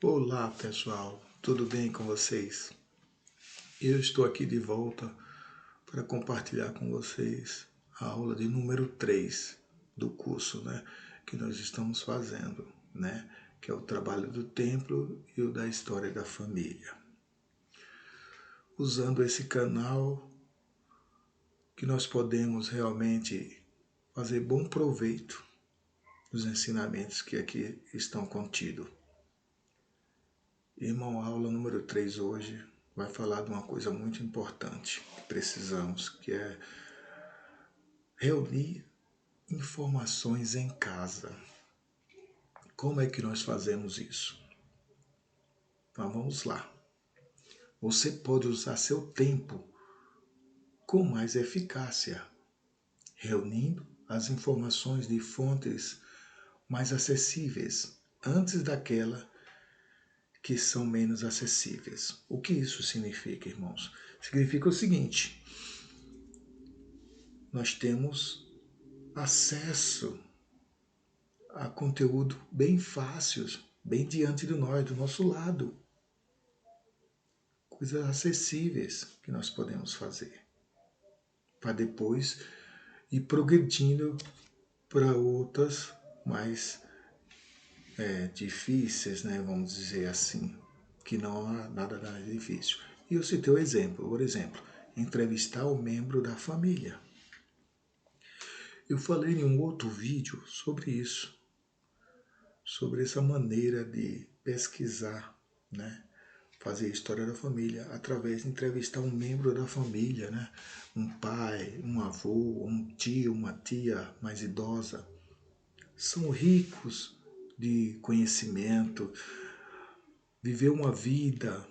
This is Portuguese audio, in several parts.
Olá pessoal, tudo bem com vocês? Eu estou aqui de volta para compartilhar com vocês a aula de número 3 do curso, que nós estamos fazendo, que é o trabalho do templo e o da história da família. Usando esse canal que nós podemos realmente fazer bom proveito dos ensinamentos que aqui estão contidos. Irmão, a aula número 3 hoje vai falar de uma coisa muito importante que precisamos, que é reunir informações em casa. Como é que nós fazemos isso? Então vamos lá. Você pode usar seu tempo com mais eficácia, reunindo as informações de fontes mais acessíveis antes daquela que são menos acessíveis. O que isso significa, irmãos? Significa o seguinte: nós temos acesso a conteúdo bem fáceis, bem diante de nós, do nosso lado. Coisas acessíveis que nós podemos fazer, para depois ir progredindo para outras mais difíceis, vamos dizer assim, que não há nada mais difícil. E eu citei o exemplo, por exemplo, entrevistar o membro da família. Eu falei em um outro vídeo sobre isso, sobre essa maneira de pesquisar, fazer a história da família através de entrevistar um membro da família, um pai, um avô, um tio, uma tia mais idosa. São ricos de conhecimento, viveu uma vida,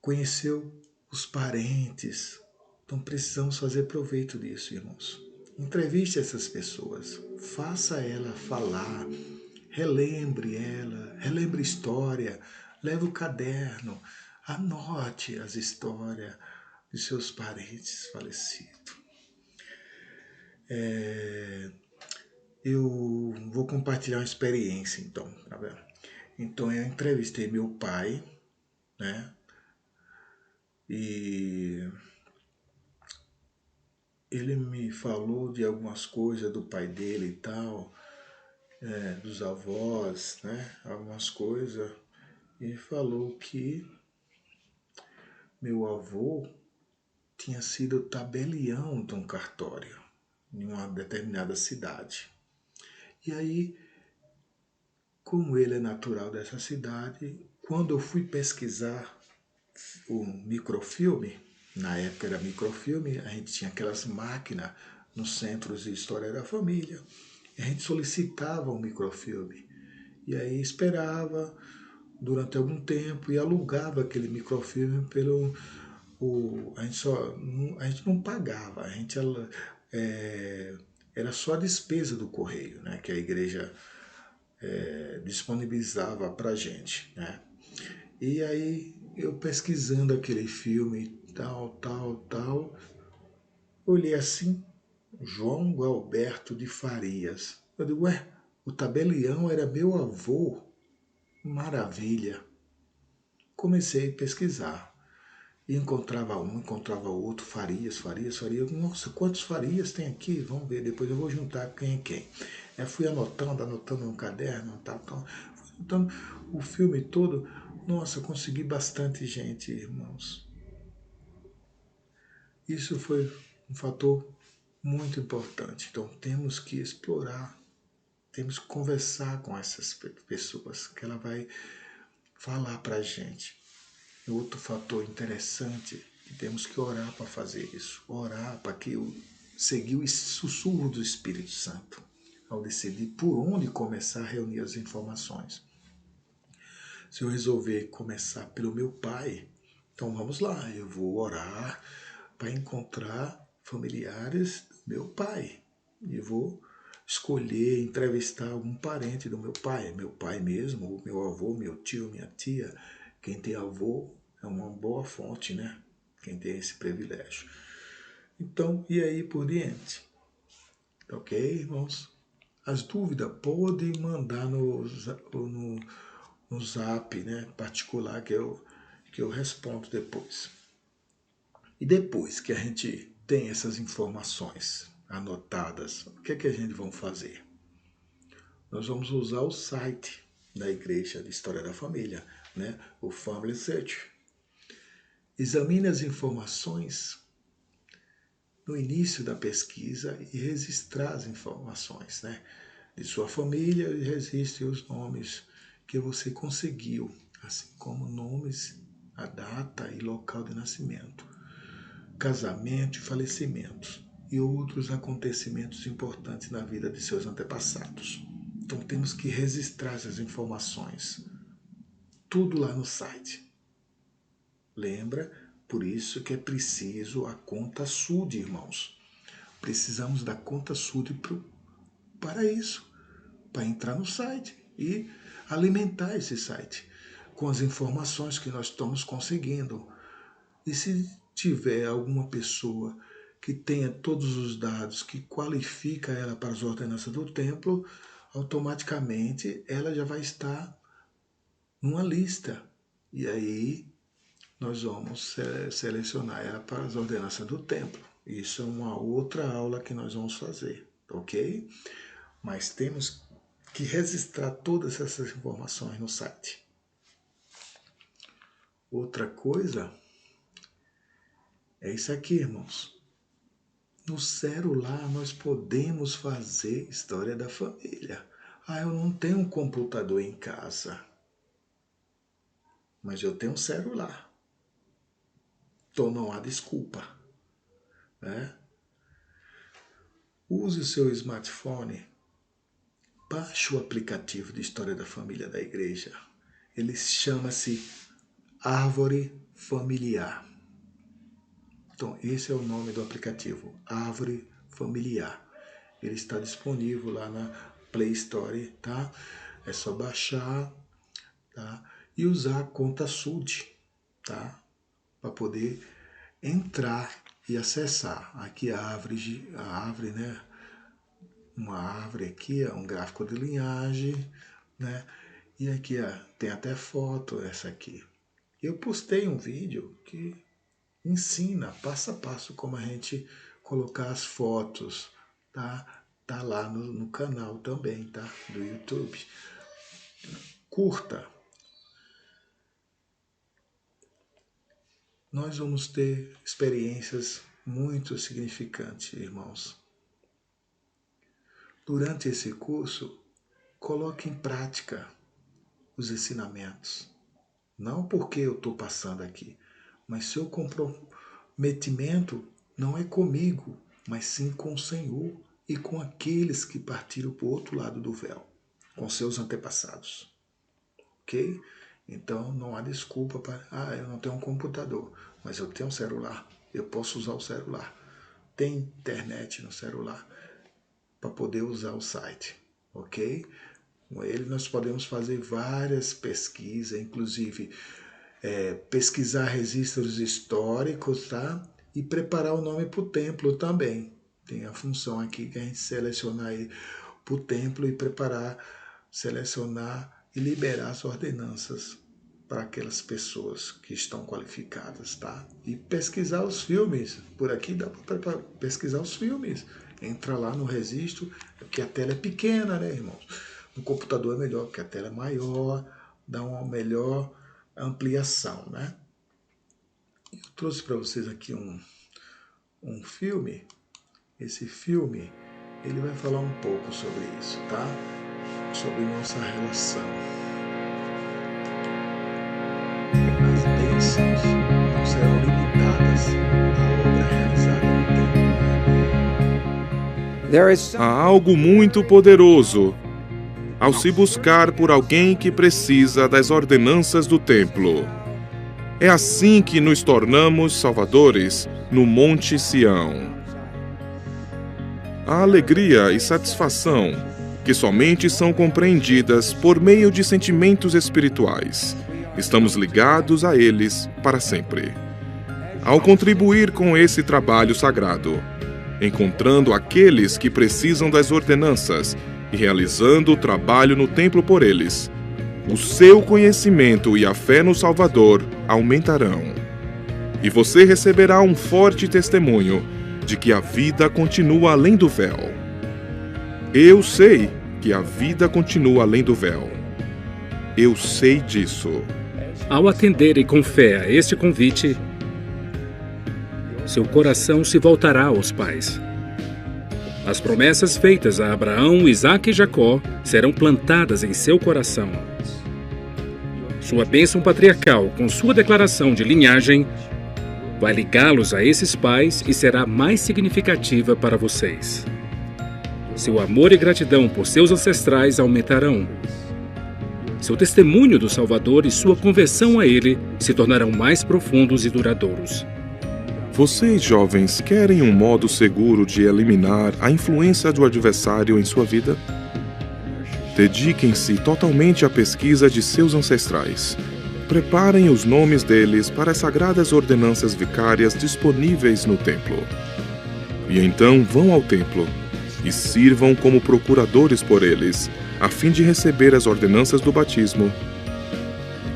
conheceu os parentes. Então precisamos fazer proveito disso, irmãos. Entreviste essas pessoas, faça ela falar, relembre a história, leve o caderno, anote as histórias de seus parentes falecidos. Eu vou compartilhar uma experiência, então, tá vendo? Então eu entrevistei meu pai, e ele me falou de algumas coisas do pai dele e tal, dos avós, algumas coisas, e falou que meu avô tinha sido tabelião de um cartório em uma determinada cidade. E aí, como ele é natural dessa cidade, quando eu fui pesquisar o microfilme, na época era microfilme, a gente tinha aquelas máquinas nos centros de história da família, e a gente solicitava um microfilme, e aí esperava durante algum tempo e alugava aquele microfilme pelo... a gente não pagava, a gente era só a despesa do correio, que a igreja disponibilizava para a gente, E aí eu pesquisando aquele filme, tal, olhei assim, João Gualberto de Farias. Eu digo, o tabelião era meu avô. Maravilha. Comecei a pesquisar. E encontrava um, encontrava outro, Farias. Nossa, quantos Farias tem aqui? Vamos ver, depois eu vou juntar quem é quem. Eu fui anotando no caderno, tal. Fui anotando o filme todo. Nossa, consegui bastante gente, irmãos. Isso foi um fator muito importante. Então temos que explorar, temos que conversar com essas pessoas, que ela vai falar para a gente. Outro fator interessante, que temos que orar para fazer isso. Orar para que seguir o sussurro do Espírito Santo, ao decidir por onde começar a reunir as informações. Se eu resolver começar pelo meu pai, então vamos lá, eu vou orar para encontrar familiares do meu pai. E vou escolher, entrevistar algum parente do meu pai mesmo, ou meu avô, meu tio, minha tia. Quem tem avô é uma boa fonte, Quem tem esse privilégio. Então, e aí por diante. Ok, irmãos? As dúvidas podem mandar no zap, né, particular, que eu respondo depois. E depois que a gente tem essas informações anotadas, o que é que a gente vai fazer? Nós vamos usar o site da Igreja de História da Família, né, o Family Search. Examine as informações no início da pesquisa e registrar as informações, né, de sua família, e registre os nomes que você conseguiu, assim como nomes, a data e local de nascimento, casamento e falecimentos e outros acontecimentos importantes na vida de seus antepassados. Então temos que registrar essas informações, tudo lá no site. Lembra? Por isso que é preciso a conta SUD, irmãos. Precisamos da conta SUD para isso, para entrar no site e alimentar esse site com as informações que nós estamos conseguindo. E se tiver alguma pessoa que tenha todos os dados que qualifica ela para as ordenanças do templo, automaticamente ela já vai estar numa lista. E aí nós vamos selecionar ela para as ordenanças do templo. Isso é uma outra aula que nós vamos fazer, ok? Mas temos que registrar todas essas informações no site. Outra coisa é isso aqui, irmãos. No celular nós podemos fazer história da família. Eu não tenho um computador em casa, mas eu tenho um celular. Então não há desculpa, né? Use o seu smartphone, baixe o aplicativo de História da Família da Igreja. Ele chama-se Árvore Familiar. Então, esse é o nome do aplicativo, Árvore Familiar. Ele está disponível lá na Play Store, tá? É só baixar, tá? E usar a conta SUD, tá? Para poder entrar e acessar. Aqui a árvore, né? Uma árvore aqui, um gráfico de linhagem, né? E aqui tem até foto, essa aqui. Eu postei um vídeo que ensina passo a passo como a gente colocar as fotos, tá? Tá lá no canal também, tá? Do YouTube. Curta. Nós vamos ter experiências muito significantes, irmãos. Durante esse curso, coloque em prática os ensinamentos. Não porque eu estou passando aqui, mas seu comprometimento não é comigo, mas sim com o Senhor e com aqueles que partiram para o outro lado do véu, com seus antepassados. Ok? Então não há desculpa para, eu não tenho um computador, mas eu tenho um celular, eu posso usar o celular. Tem internet no celular para poder usar o site, ok? Com ele nós podemos fazer várias pesquisas, inclusive pesquisar registros históricos, tá? E preparar o nome para o templo também. Tem a função aqui que a gente seleciona aí para o templo e preparar, selecionar e liberar as ordenanças para aquelas pessoas que estão qualificadas, tá? E pesquisar os filmes. Por aqui dá para pesquisar os filmes. Entra lá no registro, porque a tela é pequena, né, irmãos? No computador é melhor, porque a tela é maior, dá uma melhor ampliação, né? Eu trouxe para vocês aqui um filme. Esse filme, ele vai falar um pouco sobre isso, tá? Sobre nossa relação. As bênçãos não serão limitadas à obra realizada no templo. Há algo muito poderoso ao se buscar por alguém que precisa das ordenanças do templo. É assim que nos tornamos salvadores no Monte Sião. A alegria e satisfação que somente são compreendidas por meio de sentimentos espirituais. Estamos ligados a eles para sempre. Ao contribuir com esse trabalho sagrado, encontrando aqueles que precisam das ordenanças e realizando o trabalho no templo por eles, o seu conhecimento e a fé no Salvador aumentarão. E você receberá um forte testemunho de que a vida continua além do véu. Eu sei que a vida continua além do véu. Eu sei disso. Ao atenderem com fé a este convite, seu coração se voltará aos pais. As promessas feitas a Abraão, Isaque e Jacó serão plantadas em seu coração. Sua bênção patriarcal, com sua declaração de linhagem, vai ligá-los a esses pais e será mais significativa para vocês. Seu amor e gratidão por seus ancestrais aumentarão. Seu testemunho do Salvador e sua conversão a Ele se tornarão mais profundos e duradouros. Vocês, jovens, querem um modo seguro de eliminar a influência do adversário em sua vida? Dediquem-se totalmente à pesquisa de seus ancestrais. Preparem os nomes deles para as sagradas ordenanças vicárias disponíveis no templo. E então vão ao templo e sirvam como procuradores por eles, a fim de receber as ordenanças do batismo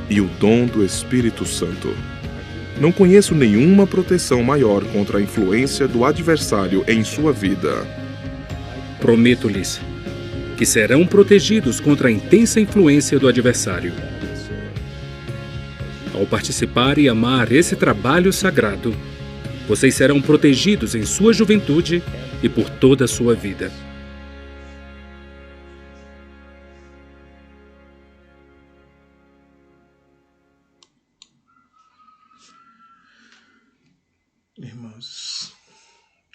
e o dom do Espírito Santo. Não conheço nenhuma proteção maior contra a influência do adversário em sua vida. Prometo-lhes que serão protegidos contra a intensa influência do adversário. Ao participar e amar esse trabalho sagrado, vocês serão protegidos em sua juventude e por toda a sua vida. Irmãos,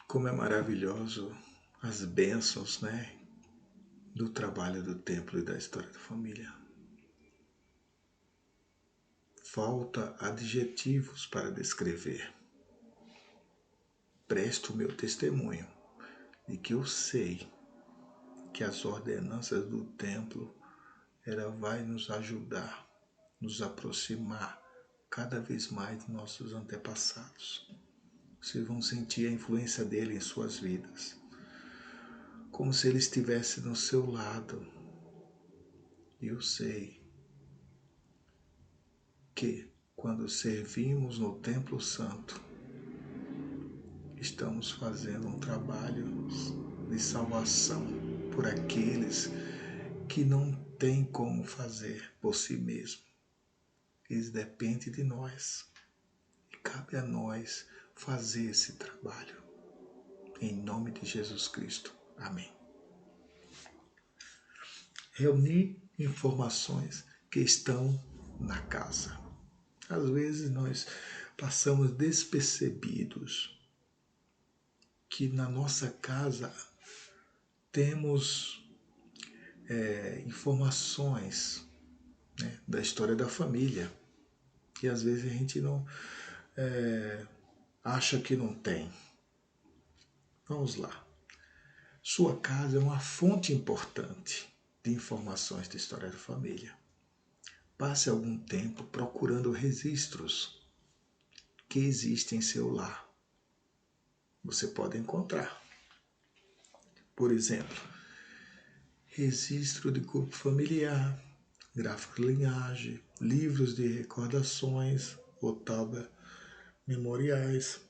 como é maravilhoso as bênçãos, do trabalho do templo e da história da família. Falta adjetivos para descrever. Presto o meu testemunho de que eu sei que as ordenanças do templo vai nos ajudar, nos aproximar cada vez mais de nossos antepassados. Vocês vão sentir a influência dele em suas vidas, como se ele estivesse no seu lado. E eu sei que quando servimos no Templo Santo, estamos fazendo um trabalho de salvação por aqueles que não têm como fazer por si mesmo. Eles dependem de nós. E cabe a nós fazer esse trabalho. Em nome de Jesus Cristo. Amém. Reunir informações que estão na casa. Às vezes nós passamos despercebidos que na nossa casa temos informações da história da família, que às vezes a gente não acha que não tem. Vamos lá. Sua casa é uma fonte importante de informações da história da família. Passe algum tempo procurando registros que existem em seu lar. Você pode encontrar. Por exemplo, registro de grupo familiar, gráfico de linhagem, livros de recordações, ou tábua memoriais,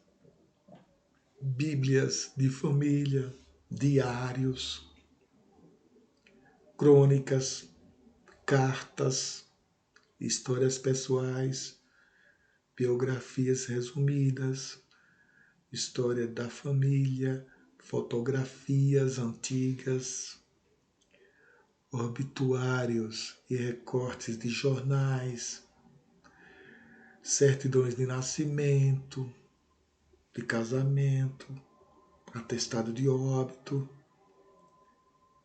bíblias de família, diários, crônicas, cartas, histórias pessoais, biografias resumidas, história da família, fotografias antigas, obituários e recortes de jornais, certidões de nascimento, de casamento, atestado de óbito,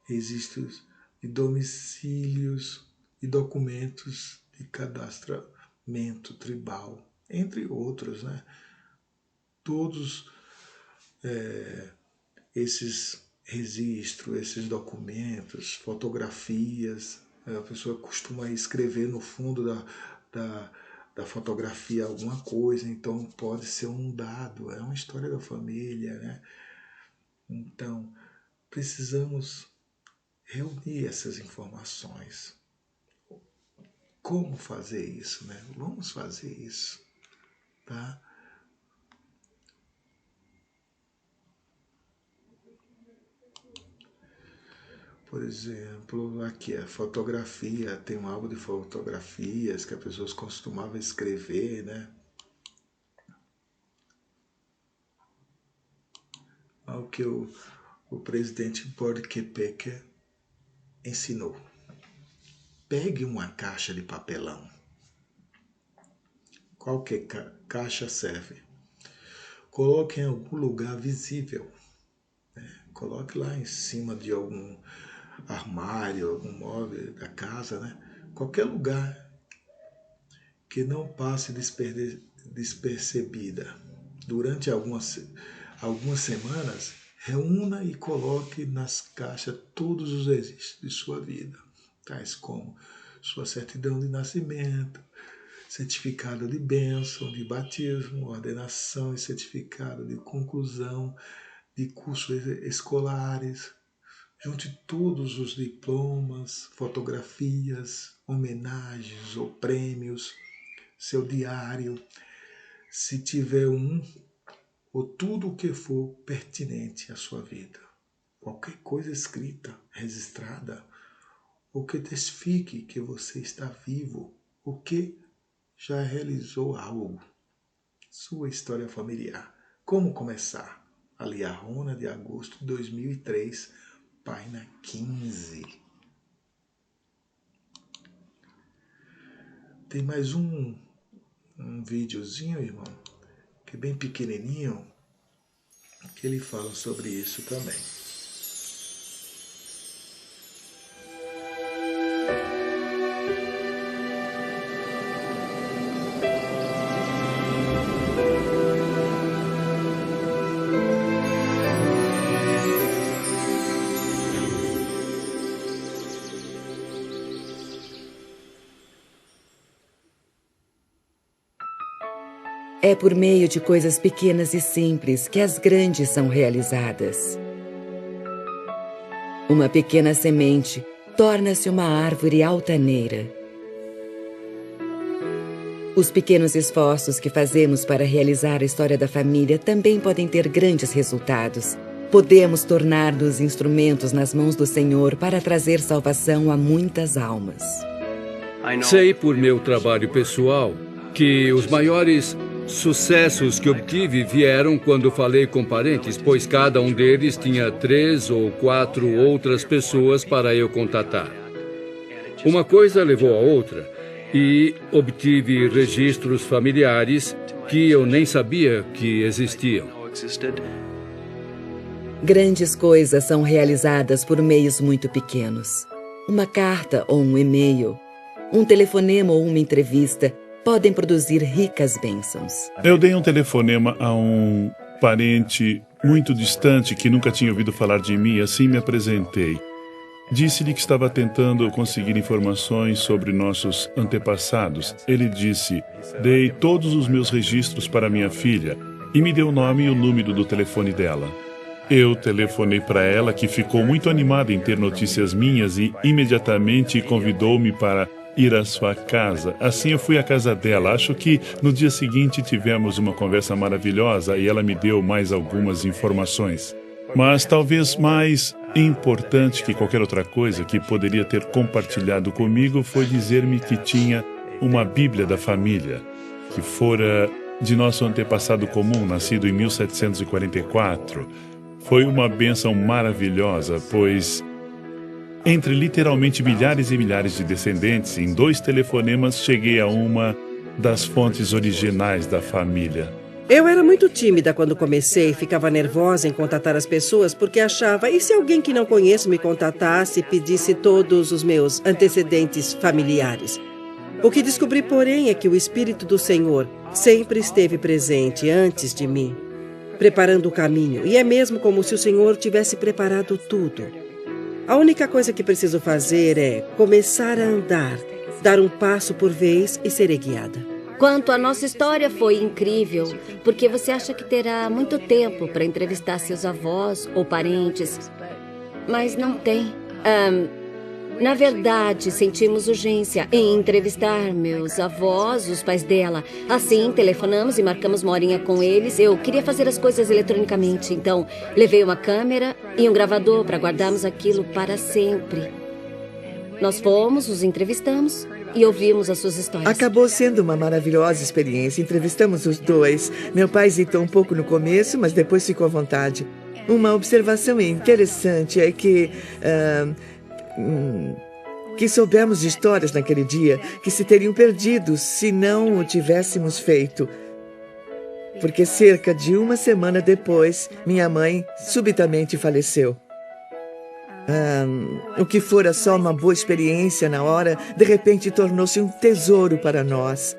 registros de domicílios e documentos de cadastramento tribal, entre outros, Todos esses registros, esses documentos, fotografias, a pessoa costuma escrever no fundo da fotografia alguma coisa, então pode ser um dado, é uma história da família, Então, precisamos reunir essas informações. como fazer isso, né? Vamos fazer isso, tá? Por exemplo, aqui a fotografia, tem um álbum de fotografias que as pessoas costumavam escrever, né? Ao que o presidente Bordquepeque ensinou. Pegue uma caixa de papelão. Qualquer caixa serve. Coloque em algum lugar visível. Né? Coloque lá em cima de algum armário, algum móvel da casa, né? Qualquer lugar que não passe despercebida. Durante algumas semanas, reúna e coloque nas caixas todos os registros de sua vida, tais como sua certidão de nascimento, certificado de bênção, de batismo, ordenação e certificado de conclusão de cursos escolares. Junte todos os diplomas, fotografias, homenagens ou prêmios, seu diário, se tiver um, ou tudo o que for pertinente à sua vida. Qualquer coisa escrita, registrada, ou que testifique que você está vivo, ou que já realizou algo. Sua história familiar. Como começar? Aliarona de agosto de 2003, página 15. Tem mais um videozinho, irmão, que é bem pequenininho, que ele fala sobre isso também. É por meio de coisas pequenas e simples que as grandes são realizadas. Uma pequena semente torna-se uma árvore altaneira. Os pequenos esforços que fazemos para realizar a história da família também podem ter grandes resultados. Podemos tornar-nos instrumentos nas mãos do Senhor para trazer salvação a muitas almas. Sei por meu trabalho pessoal que os maiores sucessos que obtive vieram quando falei com parentes, pois cada um deles tinha 3 ou 4 outras pessoas para eu contatar. Uma coisa levou a outra e obtive registros familiares que eu nem sabia que existiam. Grandes coisas são realizadas por meios muito pequenos. Uma carta ou um e-mail, um telefonema ou uma entrevista podem produzir ricas bênçãos. Eu dei um telefonema a um parente muito distante que nunca tinha ouvido falar de mim, assim me apresentei. Disse-lhe que estava tentando conseguir informações sobre nossos antepassados. Ele disse: dei todos os meus registros para minha filha e me deu o nome e o número do telefone dela. Eu telefonei para ela, que ficou muito animada em ter notícias minhas e imediatamente convidou-me para ir à sua casa. Assim eu fui à casa dela. Acho que no dia seguinte tivemos uma conversa maravilhosa e ela me deu mais algumas informações. Mas talvez mais importante que qualquer outra coisa que poderia ter compartilhado comigo foi dizer-me que tinha uma Bíblia da família, que fora de nosso antepassado comum, nascido em 1744. Foi uma bênção maravilhosa, pois entre literalmente milhares e milhares de descendentes, em 2 telefonemas cheguei a uma das fontes originais da família. Eu era muito tímida quando comecei e ficava nervosa em contatar as pessoas porque achava, e se alguém que não conheço me contatasse e pedisse todos os meus antecedentes familiares? O que descobri, porém, é que o Espírito do Senhor sempre esteve presente antes de mim, preparando o caminho, e é mesmo como se o Senhor tivesse preparado tudo. A única coisa que preciso fazer é começar a andar, dar um passo por vez e ser guiada. Quanto à nossa história, foi incrível, porque você acha que terá muito tempo para entrevistar seus avós ou parentes, mas não tem. Na verdade, sentimos urgência em entrevistar meus avós, os pais dela. Assim, telefonamos e marcamos uma horinha com eles. Eu queria fazer as coisas eletronicamente, então levei uma câmera e um gravador para guardarmos aquilo para sempre. Nós fomos, os entrevistamos e ouvimos as suas histórias. Acabou sendo uma maravilhosa experiência. Entrevistamos os dois. Meu pai hesitou um pouco no começo, mas depois ficou à vontade. Uma observação interessante é que soubemos de histórias naquele dia que se teriam perdido se não o tivéssemos feito. Porque cerca de uma semana depois, minha mãe subitamente faleceu. O que fora só uma boa experiência na hora, de repente tornou-se um tesouro para nós.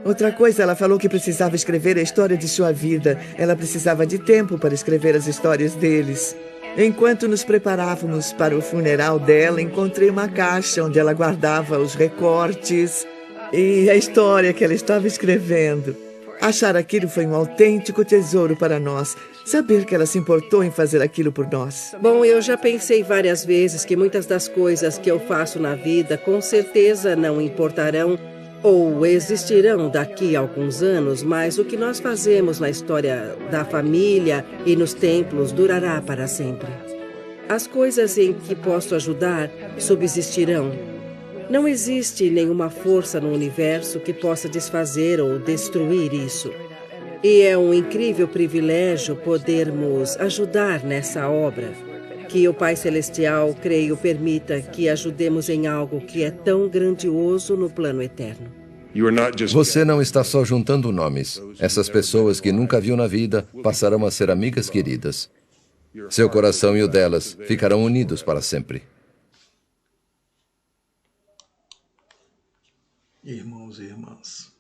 Outra coisa, ela falou que precisava escrever a história de sua vida. Ela precisava de tempo para escrever as histórias deles. Enquanto nos preparávamos para o funeral dela, encontrei uma caixa onde ela guardava os recortes e a história que ela estava escrevendo. Achar aquilo foi um autêntico tesouro para nós. Saber que ela se importou em fazer aquilo por nós. Bom, eu já pensei várias vezes que muitas das coisas que eu faço na vida com certeza não importarão ou existirão daqui a alguns anos, mas o que nós fazemos na história da família e nos templos durará para sempre. As coisas em que posso ajudar subsistirão. Não existe nenhuma força no universo que possa desfazer ou destruir isso. E é um incrível privilégio podermos ajudar nessa obra. Que o Pai Celestial, creio, permita que ajudemos em algo que é tão grandioso no plano eterno. Você não está só juntando nomes. Essas pessoas que nunca viu na vida passarão a ser amigas queridas. Seu coração e o delas ficarão unidos para sempre. Irmãos e irmãs,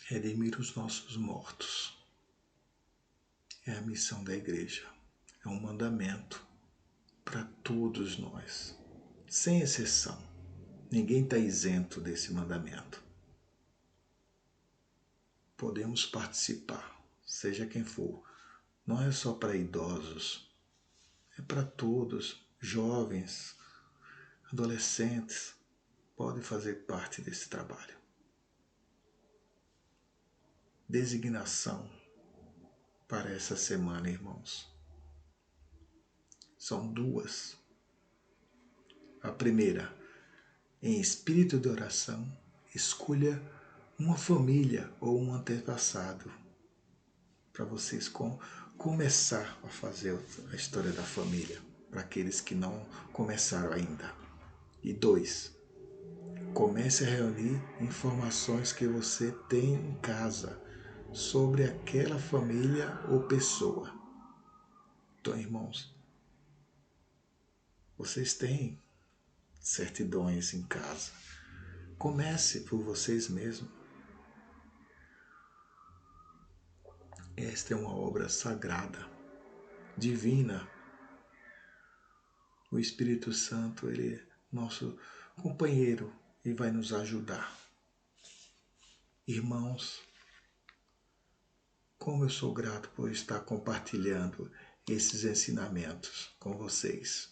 redimir os nossos mortos é a missão da igreja, é um mandamento para todos nós, sem exceção. Ninguém está isento desse mandamento. Podemos participar, seja quem for. Não é só para idosos, é para todos, jovens, adolescentes, podem fazer parte desse trabalho. Designação para essa semana, irmãos. São duas. A primeira, em espírito de oração, escolha uma família ou um antepassado para vocês começar a fazer a história da família, para aqueles que não começaram ainda. E 2, comece a reunir informações que você tem em casa sobre aquela família ou pessoa. Então, irmãos, vocês têm certidões em casa. Comece por vocês mesmos. Esta é uma obra sagrada, divina. O Espírito Santo, ele é nosso companheiro e vai nos ajudar. Irmãos, como eu sou grato por estar compartilhando esses ensinamentos com vocês.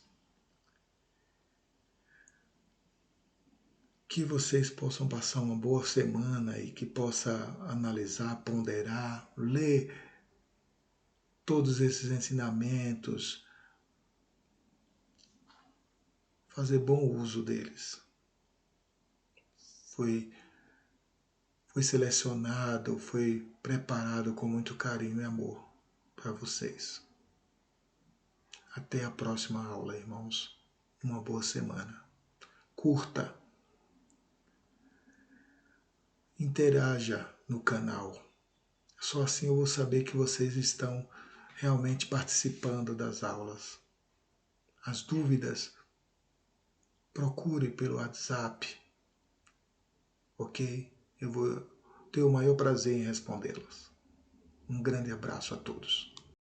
Que vocês possam passar uma boa semana e que possa analisar, ponderar, ler todos esses ensinamentos, fazer bom uso deles. Foi selecionado, foi preparado com muito carinho e amor para vocês. Até a próxima aula, irmãos. Uma boa semana. Curta. Interaja no canal. Só assim eu vou saber que vocês estão realmente participando das aulas. As dúvidas, procure pelo WhatsApp, ok? Eu vou ter o maior prazer em respondê-las. Um grande abraço a todos.